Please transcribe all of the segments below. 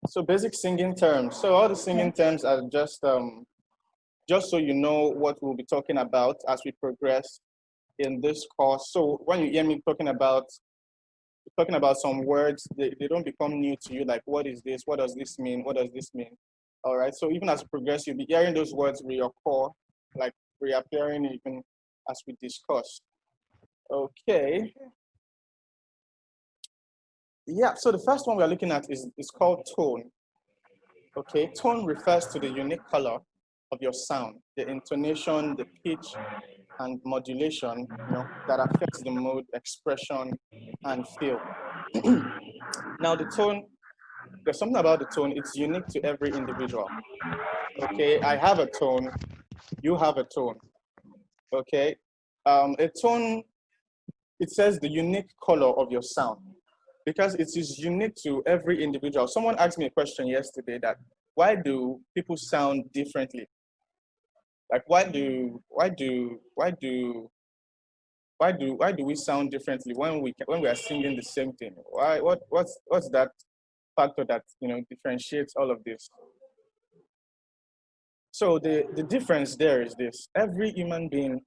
So basic singing terms. So all the singing terms are just so you know what we'll be talking about as we progress in this course. So when you hear me talking about some words, they don't become new to you, like what is this? What does this mean? What does this mean? All right. So even as we progress, you'll be hearing those words reoccur, like reappearing even as we discuss. Okay. Yeah, so the first one we're looking at is called tone. Okay, tone refers to the unique color of your sound, the intonation, the pitch, and modulation, that affects the mood, expression, and feel. Now, the tone, there's something about the tone, it's unique to every individual. Okay, I have a tone, you have a tone. Okay, a tone, it says the unique color of your sound because it is unique to every individual. Someone asked me a question yesterday that why do people sound differently? Like why do we sound differently when we are singing the same thing? What's that factor that differentiates all of this? So the difference there is this: every human being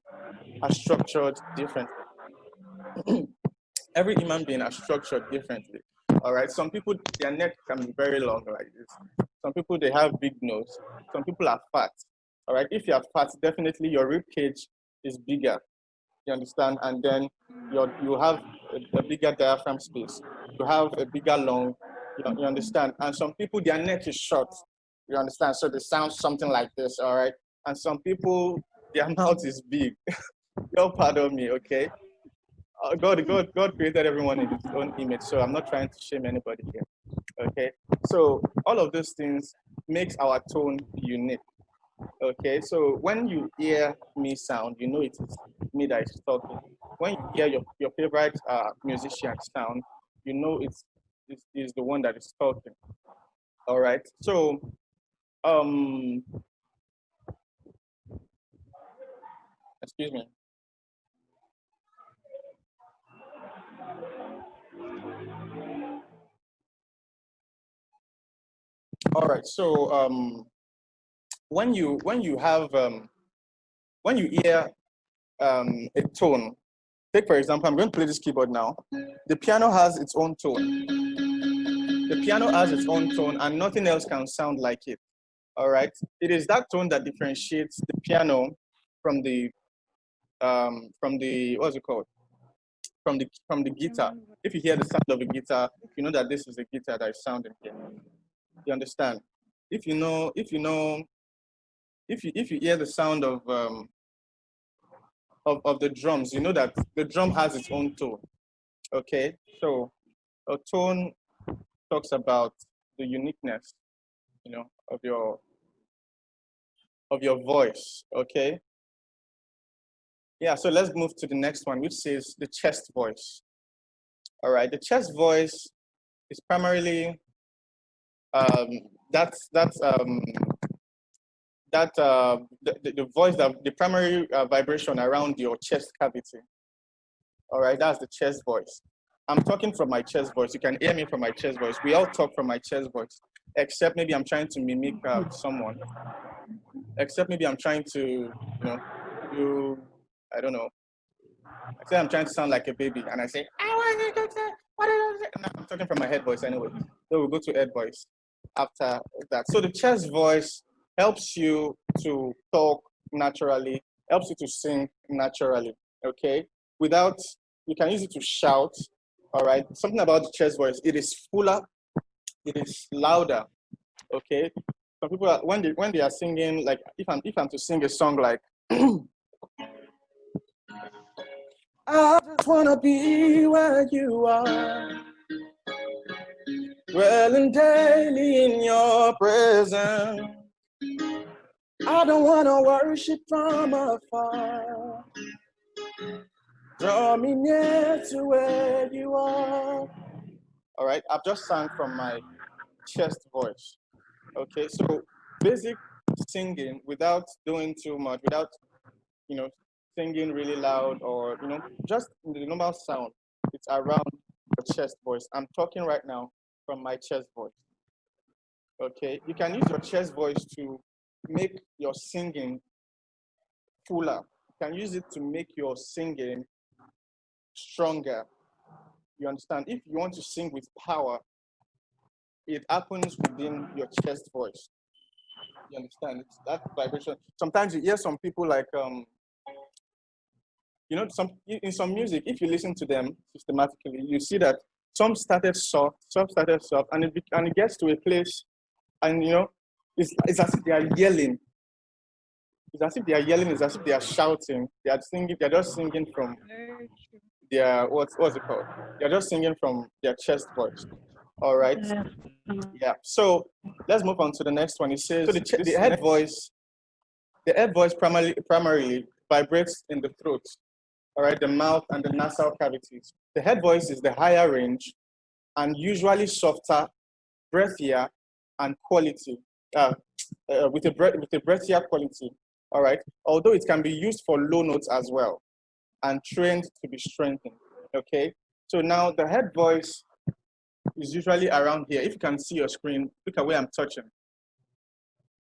are structured differently. Every human being are structured differently. All right. Some people, their neck can be very long like this. Some people, they have big nose. Some people are fat. All right. If you are fat, definitely your rib cage is bigger. You understand? And then you have a bigger diaphragm space. You have a bigger lung. You understand? And some people, their neck is short. You understand? So they sound something like this. All right. And some people, their mouth is big. Y'all pardon me, okay? God created everyone in his own image, so I'm not trying to shame anybody here. Okay, so all of those things makes our tone unique. Okay, so when you hear me sound, you know it is me that is talking. When you hear your favorite musician sound, you know it is the one that is talking. All right, so excuse me. All right, so when you hear a tone, take for example, I'm going to play this keyboard now. The piano has its own tone. The piano has its own tone, and nothing else can sound like it. All right, it is that tone that differentiates the piano from the what's it called? From the guitar. If you hear the sound of a guitar, you know that this is a guitar that is sounding here. You understand? If you hear the sound of the drums, you know that the drum has its own tone. Okay, so a tone talks about the uniqueness, of your voice. Okay. Yeah. So let's move to the next one, which says the chest voice. All right. The chest voice is primarily that's the voice, that the primary vibration around your chest cavity. All right, that's the chest voice. I'm talking from my chest voice. You can hear me from my chest voice. We all talk from my chest voice, except maybe I'm trying to mimic someone. Except maybe I'm trying to, do, I don't know. I say I'm trying to sound like a baby, and I say, I want to say, what did I say? No, I'm talking from my head voice anyway. So we'll go to head voice after that. So the chest voice helps you to talk naturally, helps you to sing naturally, okay? You can use it to shout, all right? Something about the chest voice, it is fuller, it is louder, okay? Some people, when they are singing, like if I'm to sing a song like, I just wanna be where you are, dwelling daily in your presence. I don't wanna worship from afar. Draw me near to where you are. All right, I've just sang from my chest voice. Okay, so basic singing without doing too much, without singing really loud, or just the normal sound. It's around your chest voice. I'm talking right now from my chest voice. Okay, you can use your chest voice to make your singing fuller. You can use it to make your singing stronger. You understand? If you want to sing with power, it happens within your chest voice. You understand? It's that vibration. Sometimes you hear some people like, you know, in some music, if you listen to them systematically, you see that some started soft, and it gets to a place, and you know, it's as if they are yelling. It's as if they are yelling. It's as if they are shouting. They are singing. They're just singing from their what's it called? They're just singing from their chest voice. All right. Yeah. So let's move on to the next one. It says so the head voice. The head voice primarily vibrates in the throat. All right, the mouth and the nasal cavities. The head voice is the higher range and usually softer, breathier, and quality. With a breathier quality. All right. Although it can be used for low notes as well, and trained to be strengthened. Okay. So now the head voice is usually around here. If you can see your screen, look at where I'm touching.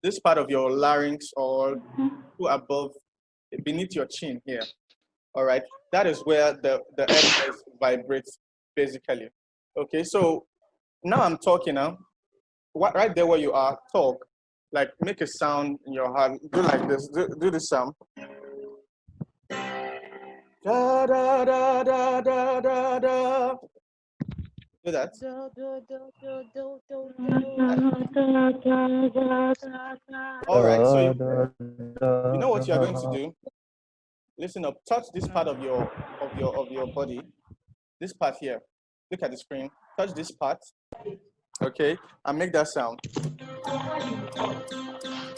This part of your larynx or above, beneath your chin here. All right. That is where the head voice vibrates basically. Okay. So now I'm talking now. Right there where you are, talk. Like make a sound in your heart. Do like this. Do this sound. Da da da da da da da. Do that. All right. So you know what you are going to do. Listen up. Touch this part of your body. This part here. Look at the screen. Touch this part. Okay, and make that sound.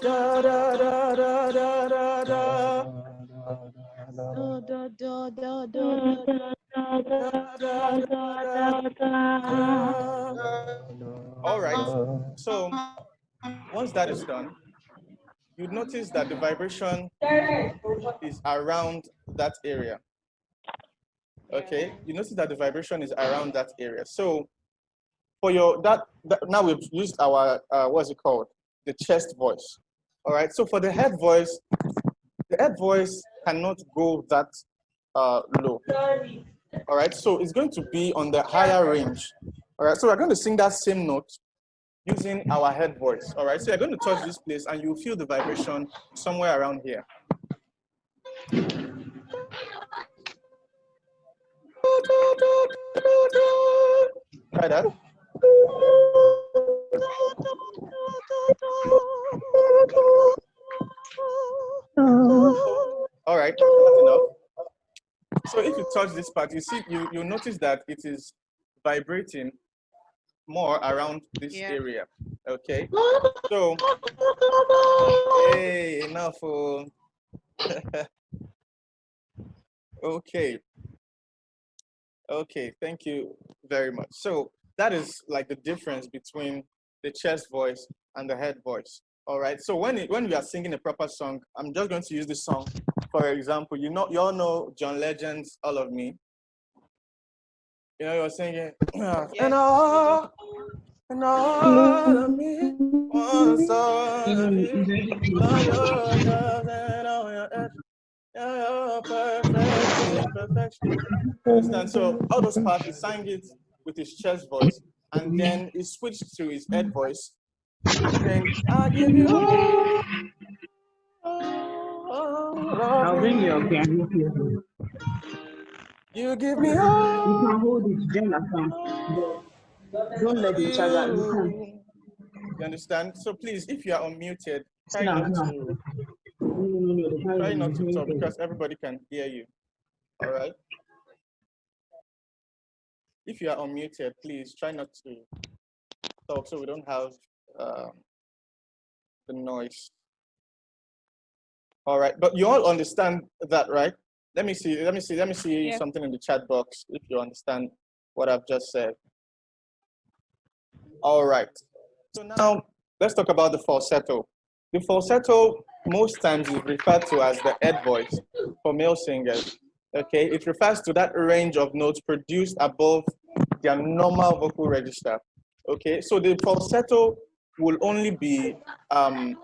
Da da da da da da da. All right. So once that is done, you'd notice that the vibration is around that area. Okay, you notice that the vibration is around that area. So for your now we've used our what's it called? The chest voice. All right. So for the head voice cannot go that low. All right. So it's going to be on the higher range. All right. So we're going to sing that same note using our head voice. All right. So you're going to touch this place and you'll feel the vibration somewhere around here. Try that. All right, that's enough. So if you touch this part, you see, you notice that it is vibrating more around this area. Okay. So, hey, enough. Okay. Okay, thank you very much. So that is like the difference between the chest voice and the head voice. All right. So when we are singing a proper song, I'm just going to use this song. For example, you all know John Legend's "All of Me." You know, you're singing, and all of me, one song of you, all your love and all your perfect imperfection. Understand? So all those parts, he sang it with his chest voice, and then he switched to his head voice. And I give you all. I'll bring your piano here. You give me all. You can hold it, then I can. Don't let each other. You understand? So please, if you are unmuted, try No, not to talk because everybody can hear you. All right. If you are unmuted, please try not to talk so we don't have the noise. All right, but you all understand that, right? Let me see something in the chat box if you understand what I've just said. All right. So now let's talk about the falsetto. The falsetto most times is referred to as the head voice for male singers. Okay, it refers to that range of notes produced above their normal vocal register. Okay, so the falsetto will only be the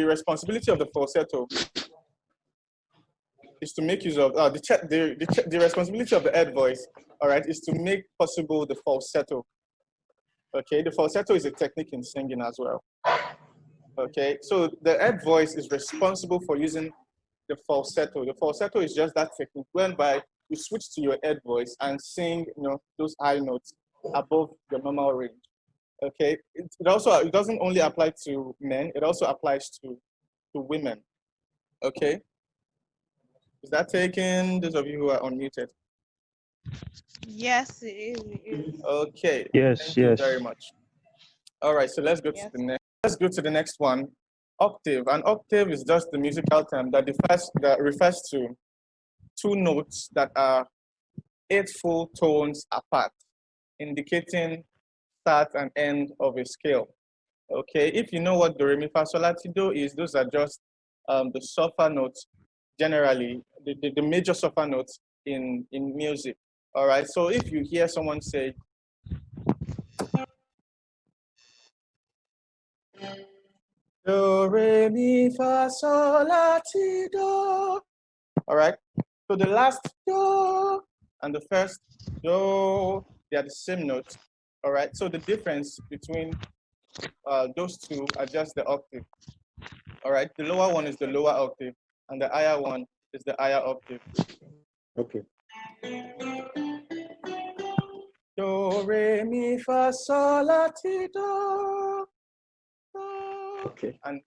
responsibility of the falsetto is to make use of the responsibility of the head voice, all right, is to make possible the falsetto. Okay, the falsetto is a technique in singing as well. Okay, so the head voice is responsible for using the falsetto. The falsetto is just that technique whereby you switch to your head voice and sing, those high notes above your normal range. Okay, it doesn't only apply to men; it also applies to women. Okay, is that taken? Those of you who are unmuted. Yes, it is. Okay. Yes, Thank you yes. very much. All right, so let's go to the next. Let's go to the next one. Octave. An octave is just the musical term that refers to two notes that are 8 full tones apart, indicating start and end of a scale. Okay, if you know what do, re, mi, fa, sol, la, ti, do is, those are just the sulfur notes, generally, the major sulfur notes in music. All right, so if you hear someone say, do, re, mi, fa, sol, la, ti, do. All right, so the last do and the first do, they are the same notes. All right, so the difference between those two are just the octave. All right, the lower one is the lower octave, and the higher one is the higher octave. Okay. Do, re, mi, fa, sol, la, ti, do. Okay. And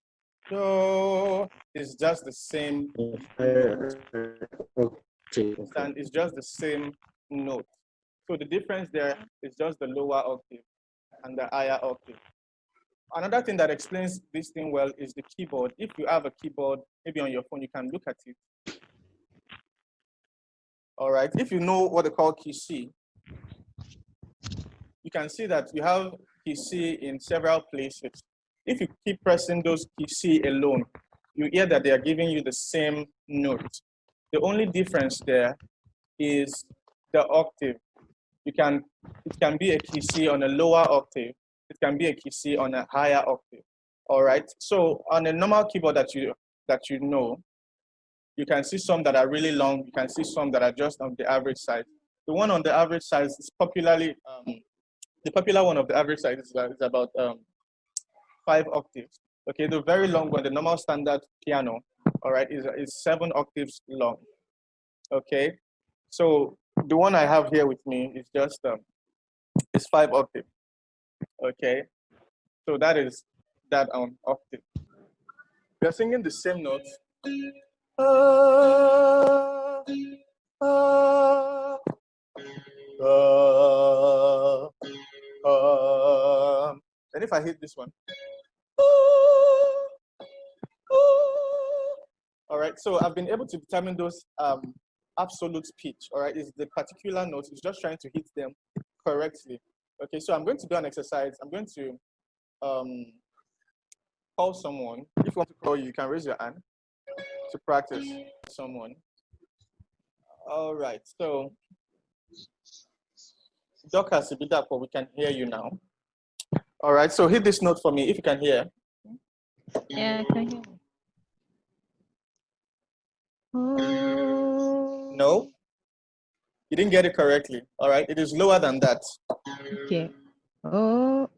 do is just the same, and it's just the same note. So the difference there is just the lower octave and the higher octave. Another thing that explains this thing well is the keyboard. If you have a keyboard, maybe on your phone, you can look at it. All right, if you know what they call key C, you can see that you have key C in several places. If you keep pressing those key C alone, you hear that they are giving you the same note. The only difference there is the octave. It can be a key C on a lower octave. It can be a key C on a higher octave. All right. So on a normal keyboard that you know, you can see some that are really long. You can see some that are just on the average size. The one on the average size is popularly the popular one of the average size is about 5 octaves. Okay. The very long one, the normal standard piano, all right, is 7 octaves long. Okay. So the one I have here with me is just is 5 octave. Okay, so that is that octave. We are singing the same notes. And if I hit this one, all right. So I've been able to determine those absolute pitch. All right, is the particular notes. It's just trying to hit them correctly. Okay, so I'm going to do an exercise. I'm going to call someone. If you want to call you can raise your hand to practice someone. All right, so Dorcas, we can hear you now. All right, so hit this note for me if you can hear. Yeah, I can hear you. No, you didn't get it correctly. All right, it is lower than that. Okay. Oh.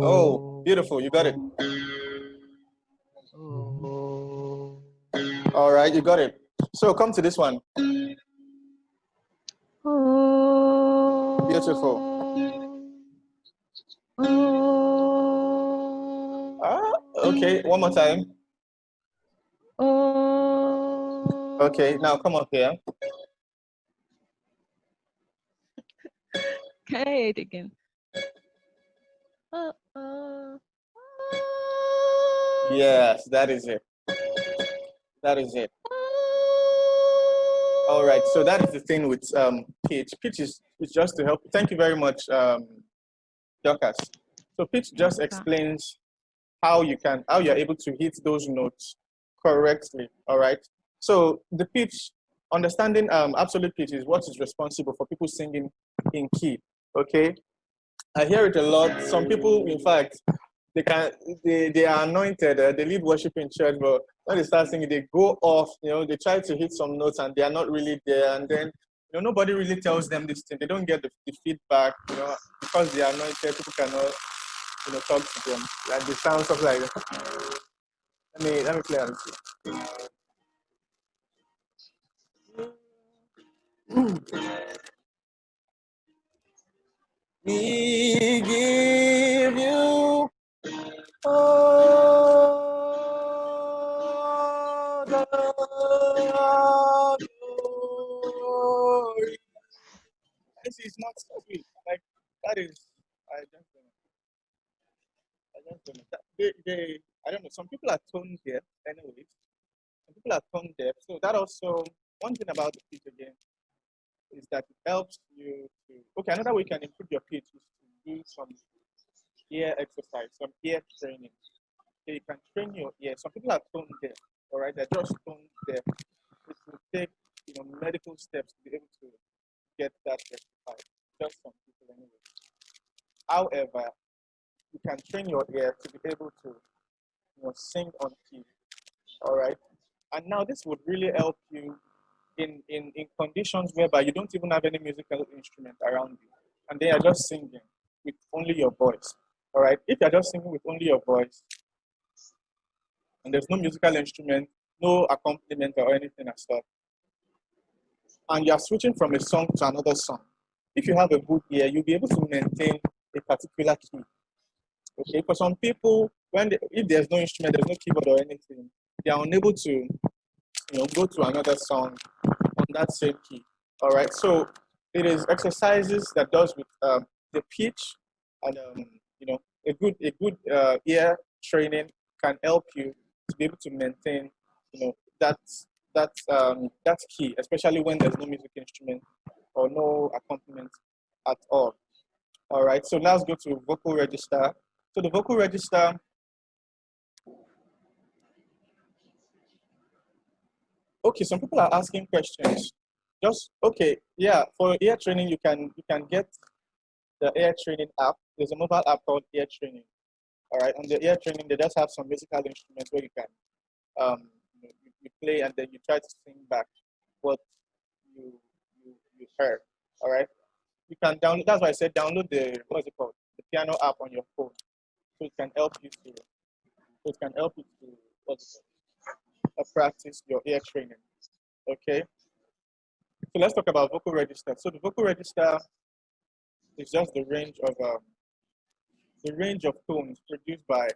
Oh, beautiful, you got it. All right, you got it. So come to this one. Beautiful. Okay, one more time. Okay, now come up here. Can I hear it again? Yes, that is it. That is it. All right, so that is the thing with pitch. Pitch is just to help. Thank you very much, Dorcas. So pitch just explains how you're able to hit those notes correctly. All right. So the pitch, understanding absolute pitch is what is responsible for people singing in key. Okay, I hear it a lot. Some people, in fact, they are anointed. They lead worship in church, but when they start singing, they go off. They try to hit some notes and they are not really there. And then nobody really tells them this thing. They don't get the feedback. Because they are anointed, people cannot talk to them. Like they sound something like that. Let me play on We give you all the glory. This is not sweet. Like that is. I don't know. I don't know. I don't know. Some people are tone deaf, anyways. Some people are tone deaf. So that also one thing about the pitch again is that it helps you to. Okay, another way you can improve your pitch is to do some ear exercise, some ear training. Okay, you can train your ear. Some people are tone deaf. All right, they're just tone deaf. It will take medical steps to be able to get that rectified. Just some people anyway. However, you can train your ear to be able to sing on key. All right. And now this would really help you in conditions whereby you don't even have any musical instrument around you. And they are just singing with only your voice. All right. If you're just singing with only your voice and there's no musical instrument, no accompaniment or anything as such, and you're switching from a song to another song, if you have a good ear, you'll be able to maintain a particular key. Okay, for some people, if there's no instrument, there's no keyboard or anything, they are unable to, go to another song on that same key. All right, so it is exercises that does with the pitch, and a good ear training can help you to be able to maintain, that that key, especially when there's no music instrument or no accompaniment at all. All right, so let's go to vocal register. So the vocal register, okay, some people are asking questions. Okay, yeah, for ear training, you can get the ear training app. There's a mobile app called ear training. All right, on the ear training, they just have some musical instruments where you can you play and then you try to sing back what you you heard. All right, you can download. That's why I said download what's it called, the piano app on your phone, so it can help you to what's it called, practice your ear training. Okay, so let's talk about vocal register. So the vocal register is just the range of tones produced by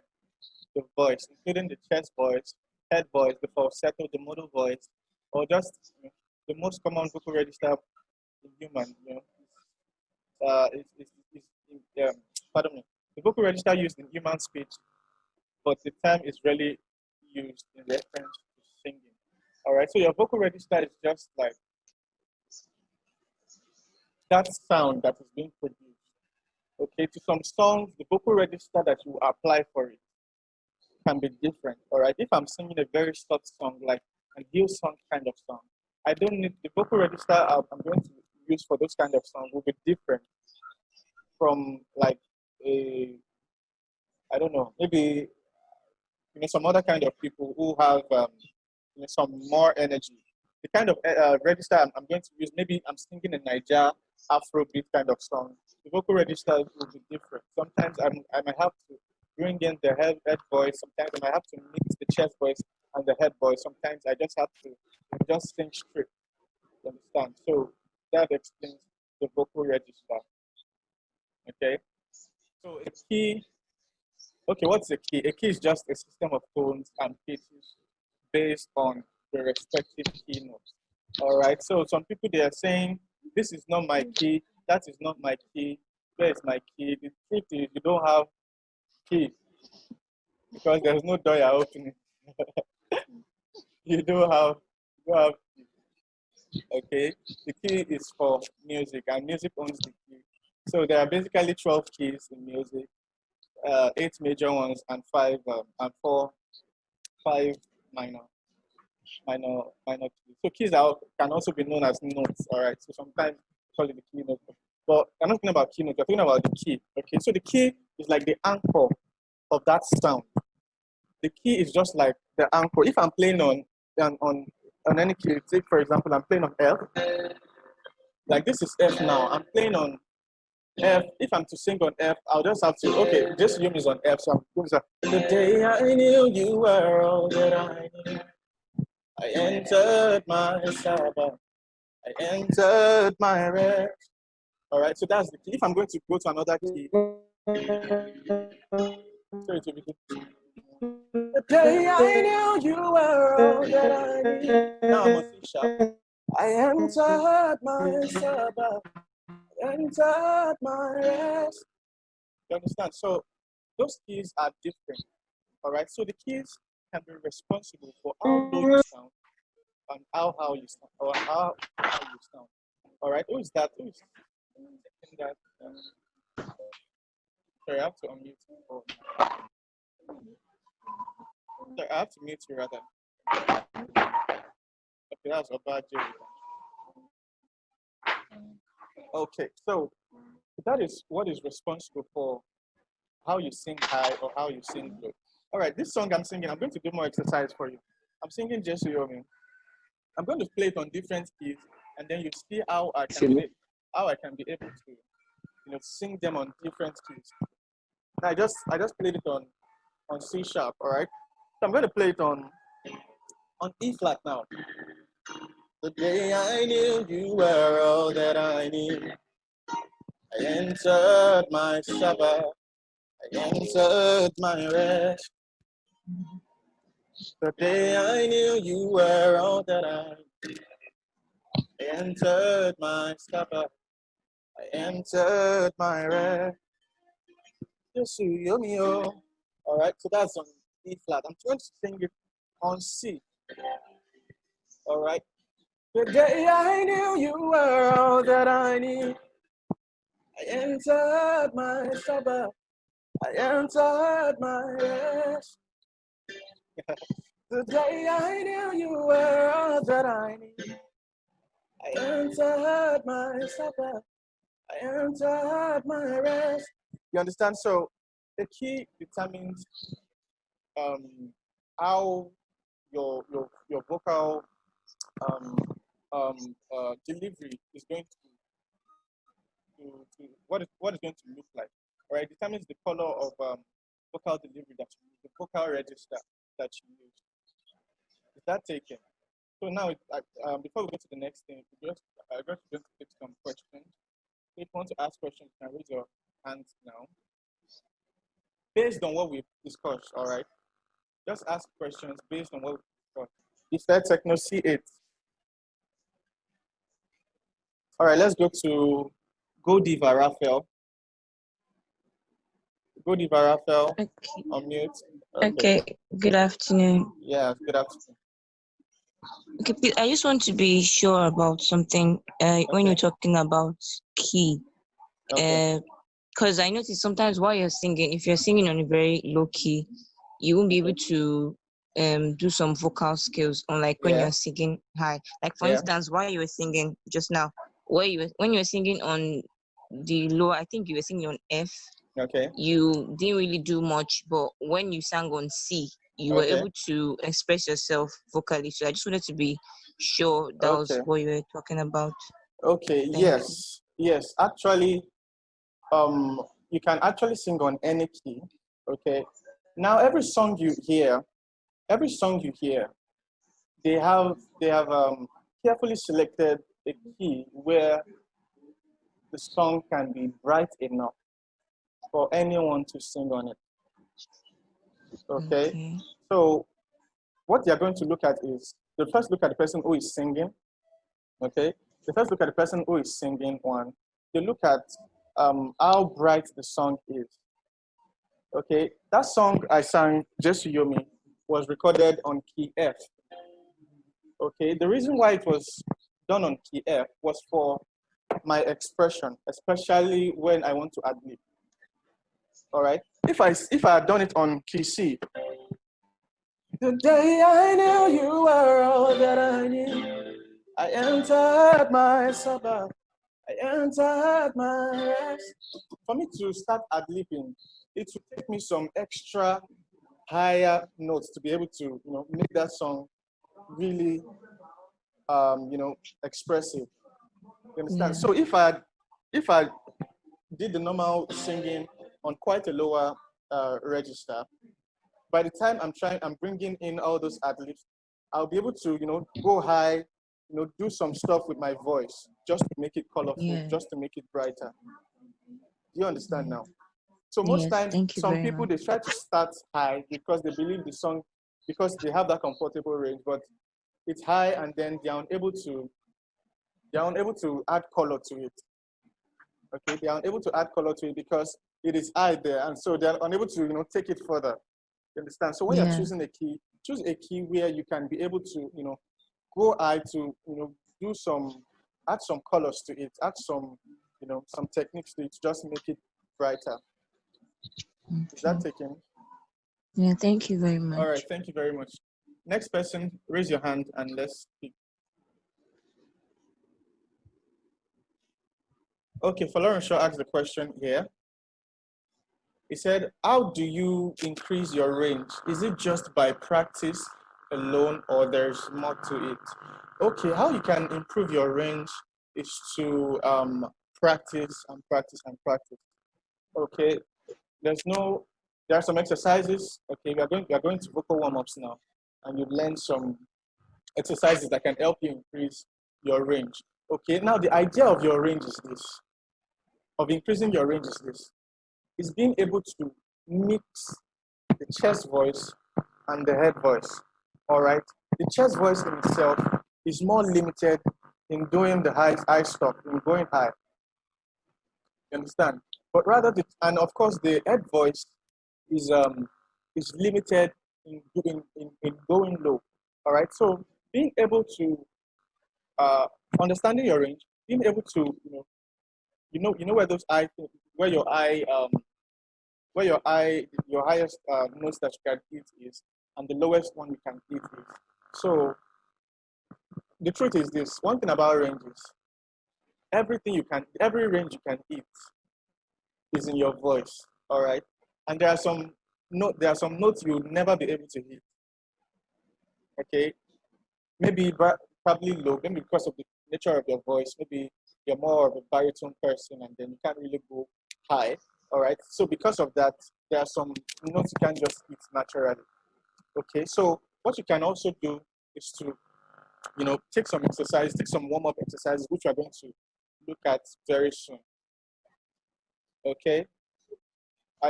the voice, including the chest voice, head voice, the falsetto, the modal voice, or just the most common vocal register in human. Pardon me. The vocal register used in human speech, but the term is rarely used in reference to singing. All right, so your vocal register is just like that sound that is being produced. Okay, to some songs, the vocal register that you apply for it can be different. All right, if I'm singing a very soft song, like a hill song kind of song, I don't need the vocal register I'm going to use for those kind of songs will be different from like I don't know, maybe some other kind of people who have some more energy. The kind of register I'm going to use, maybe I'm singing a Niger Afrobeat kind of song. The vocal register will be different. Sometimes I might have to bring in the head voice. Sometimes I might have to mix the chest voice and the head voice. Sometimes I just have to just sing straight. You understand? So that explains the vocal register. Okay. So a key. Okay, what's a key? A key is just a system of tones and pitches based on the respective key notes. All right. So some people they are saying this is not my key, that is not my key. Where is my key? The truth is you don't have key because there's no door you're opening. you don't have you don't have key. Okay. The key is for music and music owns the key. So there are basically 12 keys in music, 8 major ones and five minor minor keys. So keys can also be known as notes. All right. So sometimes we call it the key note. But I'm not talking about key notes, we're talking about the key. Okay, so the key is like the anchor of that sound. The key is just like the anchor. If I'm playing on any key, take for example, I'm playing on F. Like this is F now. I'm playing on F. If I'm to sing on F, I'll just have to, okay, just use is on F. So I'm going to say, the day I knew you were all that I knew, I entered my Sabbath. I entered my rest. All right, so that's the key. If I'm going to go to another key, sorry to be the day I knew you were all that I need. Now I'm on C sharp. I entered my Sabbath. I entered my rest. You understand? So those keys are different. All right. So the keys can be responsible for how low you sound and how high you sound, or how high you sound. All right. Who is that? Who is that? Sorry, I have to unmute you. Oh. Sorry, I have to mute you rather. Okay, that's a bad joke. Okay, so that is what is responsible for how you sing high or how you sing low. All right, this song I'm singing, I'm going to do more exercise for you. I'm singing Jesu Yomi. I'm going to play it on different keys, and then you see how I can be able to, sing them on different keys. Now I just played it on C sharp. All right, so I'm going to play it on E flat now. The day I knew you were all that I need, I entered my Sabbath. I entered my rest. The day I knew you were all that I entered my Sabbath. I entered my rest. All right, so that's on E flat. I'm trying to sing it on C. All right. The day I knew you were all that I need, I entered my Sabbath. I entered my rest. The day I knew you were all that I need, I entered my Sabbath. I entered my rest. You understand? So the key determines how your vocal delivery is going to what is going to look like. All right, it determines the color of vocal delivery that you use, the vocal register that you use. Is that taken? So now, before we go to the next thing, I'm just going to take some questions. If you want to ask questions, you can raise your hands now. Based on what we've discussed, all right? Just ask questions based on what we've discussed. Is that Techno C8? All right, let's go to Godiva Raphael. Godiva Raphael, Okay. unmute. Okay. Good afternoon. Yeah, good afternoon. Okay, please, I just want to be sure about something when you're talking about key. Okay. Because I notice sometimes while you're singing, if you're singing on a very low key, you won't be able to do some vocal skills, unlike when you're singing high. Like for instance, while you were singing just now, when you were singing on the low, I think you were singing on F. Okay. You didn't really do much, but when you sang on C, you were able to express yourself vocally. So I just wanted to be sure that was what you were talking about. Okay. Yes. Actually, you can actually sing on any key. Okay. Now, every song you hear, they have carefully selected a key where the song can be bright enough for anyone to sing on it. Okay. So what you're going to look at is the first look at the person who is singing. Okay. The first look at the person who is singing one. They look at how bright the song is. Okay. That song I sang, Jesu Yomi, was recorded on key F. Okay. The reason why it was done on key F was for my expression, especially when I want to ad-lib. All right. If I had done it on key C, the day I knew you were all that I need, I entered my Sabbath. I entered my rest. For me to start ad-libbing, it will take me some extra higher notes to be able to, make that song really, expressive. You understand? Yeah. So if I did the normal singing on quite a lower register, by the time I'm bringing in all those ad-libs, I'll be able to, go high, do some stuff with my voice just to make it colorful, Yeah. just to make it brighter. Do you understand now? So most Yes. times, Thank you some very people, much. they try to start high because they believe the song, because they have that comfortable range, but it's high and then they're unable to add color to it. Okay, they are unable to add color to it because it is high there, and so they're unable to, take it further. You understand? So when you're Yeah. choosing a key, choose a key where you can be able to, go high to, do add some colors to it, add some, some techniques to it, to just make it brighter. Is that Okay. taken? Yeah. Thank you very All right, much. thank you very much. Next person, raise your hand and let's speak. Okay, Faloran Shaw asked the question here. He said, how do you increase your range? Is it just by practice alone or there's more to it? Okay, how you can improve your range is to practice and practice and practice. Okay, there are some exercises. Okay, we are going to vocal warm-ups now, and you learn some exercises that can help you increase your range. Okay, now the idea of your range is this, of increasing your range is being able to mix the chest voice and the head voice. All right. The chest voice in itself is more limited in doing the high stuff, in going high. You understand? But rather, and of course, the head voice is limited in going low. All right. So being able to understanding your range, being able to where those eye where your eye your highest notes that you can hit is, and the lowest one you can hit is. So the truth is this: one thing about range is every range you can hit is in your voice. All right, and there are some notes you'll never be able to hit. Okay, maybe probably low, maybe because of the nature of your voice. Maybe you're more of a baritone person, and then you can't really go high. All right, so because of that, there are some notes you can't just hit naturally. Okay, so what you can also do is to, take some exercise, take some warm-up exercises, which we're going to look at very soon. Okay,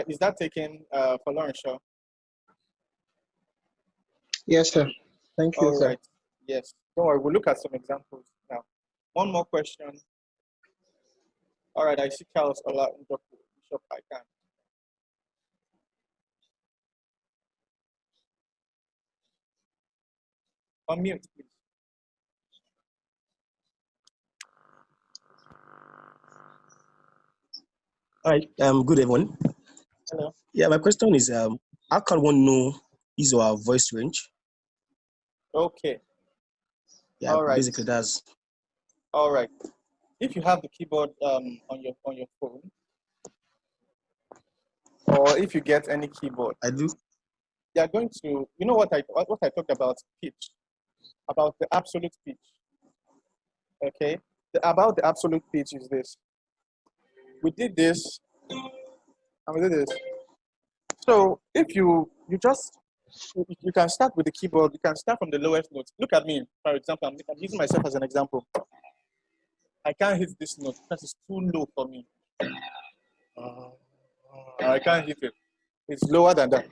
is that taken for Lauren Shaw? Yes, sir. Thank you, All sir. right, yes. Don't worry, we'll look at some examples now. One more question. All right, I see Carlos Ola Bishop. I can. Unmute, please. All right. Good everyone. Hello. Yeah, my question is, how can one know his or her voice range? Okay. Yeah, All right. basically that's. All right. If you have the keyboard on your phone, or if you get any keyboard, I do. you are going to, what I talked about pitch, about the absolute pitch. Okay. About the absolute pitch is this. We did this, and we did this. So if you can start with the keyboard. You can start from the lowest note. Look at me, for example. I'm using myself as an example. I can't hit this note because it's too low for me. I can't hit it. It's lower than that.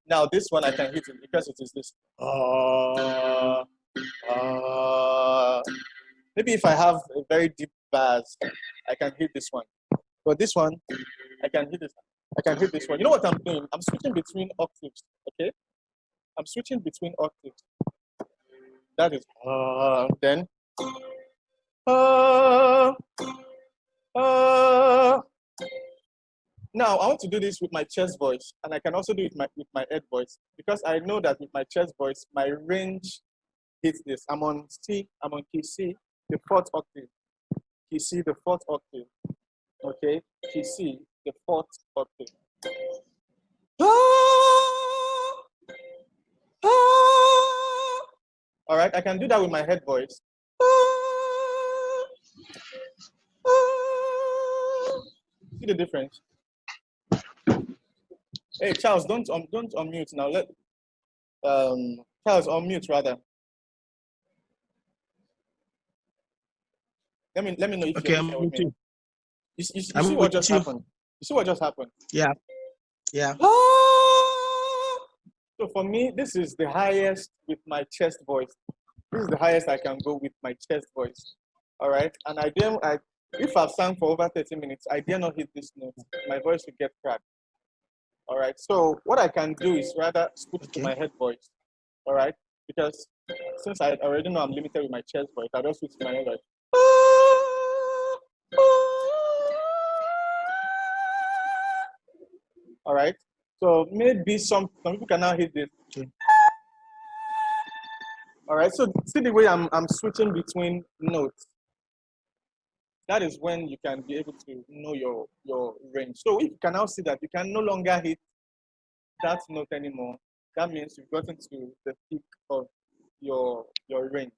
Now this one I can hit it because it is this. Maybe if I have a very deep bass, I can hit this one. But this one, I can hit this. I can hit this one. You know what I'm doing? I'm switching between octaves. Okay, I'm switching between octaves. That is then. Now I want to do this with my chest voice, and I can also do it with my head voice, because I know that with my chest voice, my range hit this. I'm on C, I'm on key C, the fourth octave. Key C, the fourth octave. Okay, key C, the fourth octave. All right, I can do that with my head voice. See the difference? Hey, Charles, don't unmute now. Charles, unmute rather. Let me know if Okay, you're I'm here with with me. you. You see I'm what with just you. happened? You see what just happened? Yeah. Yeah. So for me, this is the highest with my chest voice. This is the highest I can go with my chest voice. All right, and if I've sung for over 30 minutes, I dare not hit this note. My voice will get cracked. All right, so what I can do is rather switch to my head voice. All right, because since I already know I'm limited with my chest voice, I just switch to my head voice. All right, so maybe some people can now hit this. Okay. All right, so see the way I'm switching between notes. That is when you can be able to know your range. So if you can now see that you can no longer hit that note anymore, that means you've gotten to the peak of your range.